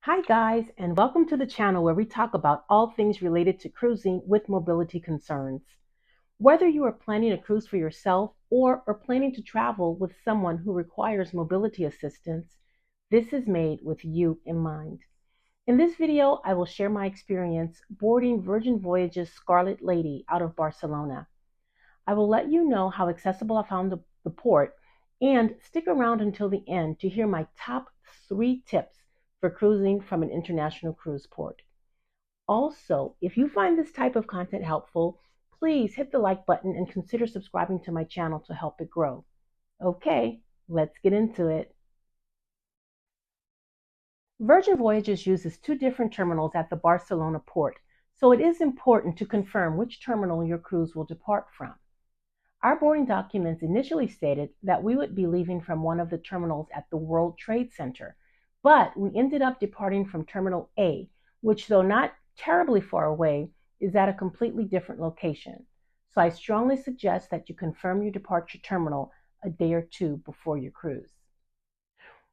Hi guys, and welcome to the channel where we talk about all things related to cruising with mobility concerns. Whether you are planning a cruise for yourself or are planning to travel with someone who requires mobility assistance, this is made with you in mind. In this video, I will share my experience boarding Virgin Voyages Scarlet Lady out of Barcelona. I will let you know how accessible I found the port, and stick around until the end to hear my top 3 tips for cruising from an international cruise port. Also, if you find this type of content helpful, please hit the like button and consider subscribing to my channel to help it grow. Okay, let's get into it. Virgin Voyages uses 2 different terminals at the Barcelona port, so it is important to confirm which terminal your cruise will depart from. Our boarding documents initially stated that we would be leaving from one of the terminals at the World Trade Center, but we ended up departing from Terminal A, which, though not terribly far away, is at a completely different location. So I strongly suggest that you confirm your departure terminal a day or 2 before your cruise.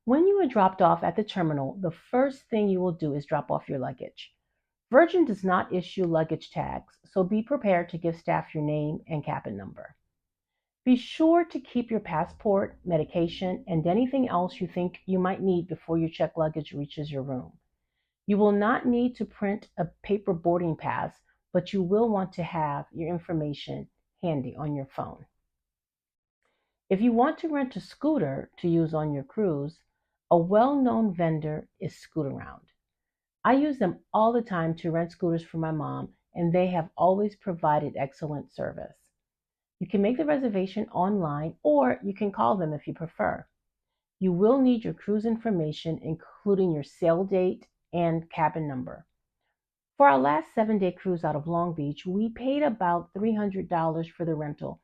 When you are dropped off at the terminal, the first thing you will do is drop off your luggage. Virgin does not issue luggage tags, so be prepared to give staff your name and cabin number. Be sure to keep your passport, medication, and anything else you think you might need before your checked luggage reaches your room. You will not need to print a paper boarding pass, but you will want to have your information handy on your phone. If you want to rent a scooter to use on your cruise, a well-known vendor is Scootaround. I use them all the time to rent scooters for my mom, and they have always provided excellent service. You can make the reservation online, or you can call them if you prefer. You will need your cruise information, including your sail date and cabin number. For our last 7-day cruise out of Long Beach, we paid about $300 for the rental,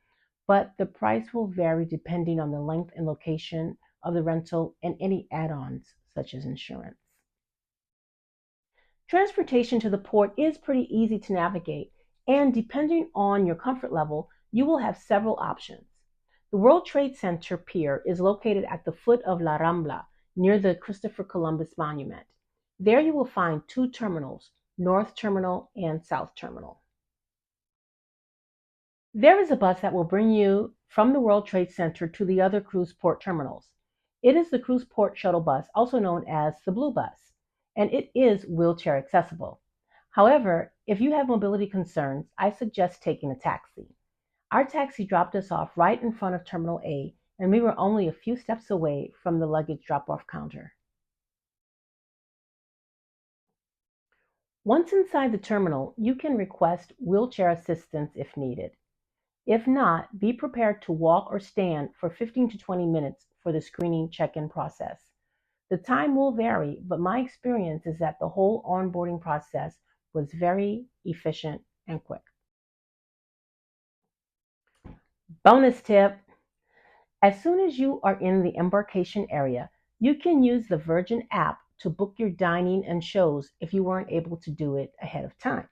but the price will vary depending on the length and location of the rental and any add-ons such as insurance. Transportation to the port is pretty easy to navigate, and depending on your comfort level, you will have several options. The World Trade Center Pier is located at the foot of La Rambla, near the Christopher Columbus Monument. There you will find 2 terminals, North Terminal and South Terminal. There is a bus that will bring you from the World Trade Center to the other cruise port terminals. It is the Cruise Port Shuttle Bus, also known as the Blue Bus, and it is wheelchair accessible. However, if you have mobility concerns, I suggest taking a taxi. Our taxi dropped us off right in front of Terminal A, and we were only a few steps away from the luggage drop-off counter. Once inside the terminal, you can request wheelchair assistance if needed. If not, be prepared to walk or stand for 15 to 20 minutes for the screening check-in process. The time will vary, but my experience is that the whole onboarding process was very efficient and quick. Bonus tip: as soon as you are in the embarkation area, you can use the Virgin app to book your dining and shows if you weren't able to do it ahead of time.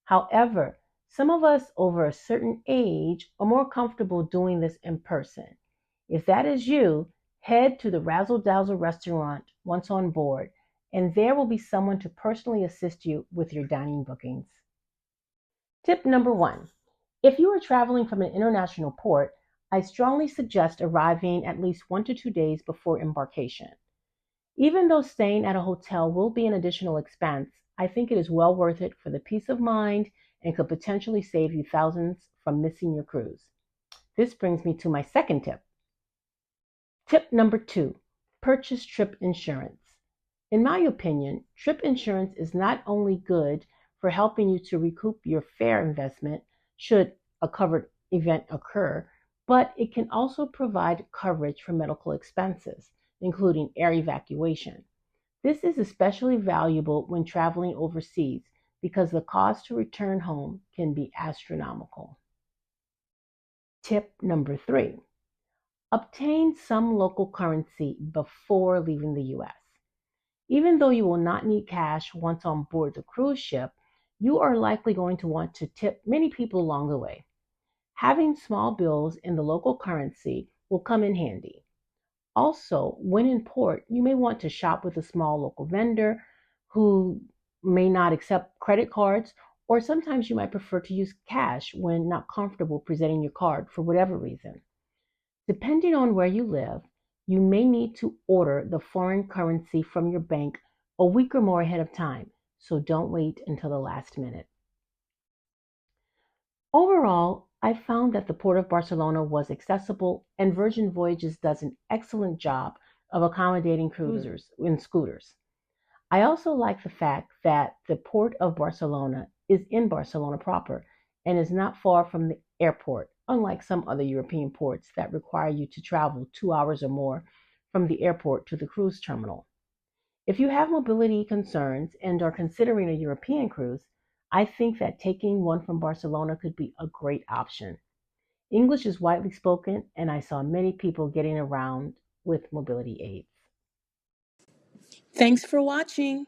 However, some of us over a certain age are more comfortable doing this in person. If that is you, head to the Razzle Dazzle restaurant once on board, and there will be someone to personally assist you with your dining bookings. Tip number 1. If you are traveling from an international port, I strongly suggest arriving at least 1 to 2 days before embarkation. Even though staying at a hotel will be an additional expense, I think it is well worth it for the peace of mind and could potentially save you thousands from missing your cruise. This brings me to my second tip. Tip number 2, purchase trip insurance. In my opinion, trip insurance is not only good for helping you to recoup your fare investment should a covered event occur, but it can also provide coverage for medical expenses, including air evacuation. This is especially valuable when traveling overseas because the cost to return home can be astronomical. Tip number 3, obtain some local currency before leaving the US. Even though you will not need cash once on board the cruise ship, you are likely going to want to tip many people along the way. Having small bills in the local currency will come in handy. Also, when in port, you may want to shop with a small local vendor who may not accept credit cards, or sometimes you might prefer to use cash when not comfortable presenting your card for whatever reason. Depending on where you live, you may need to order the foreign currency from your bank a week or more ahead of time, so don't wait until the last minute. Overall, I found that the Port of Barcelona was accessible, and Virgin Voyages does an excellent job of accommodating cruisers and scooters. I also like the fact that the Port of Barcelona is in Barcelona proper and is not far from the airport, unlike some other European ports that require you to travel 2 hours or more from the airport to the cruise terminal. If you have mobility concerns and are considering a European cruise, I think that taking one from Barcelona could be a great option. English is widely spoken, and I saw many people getting around with mobility aids. Thanks for watching.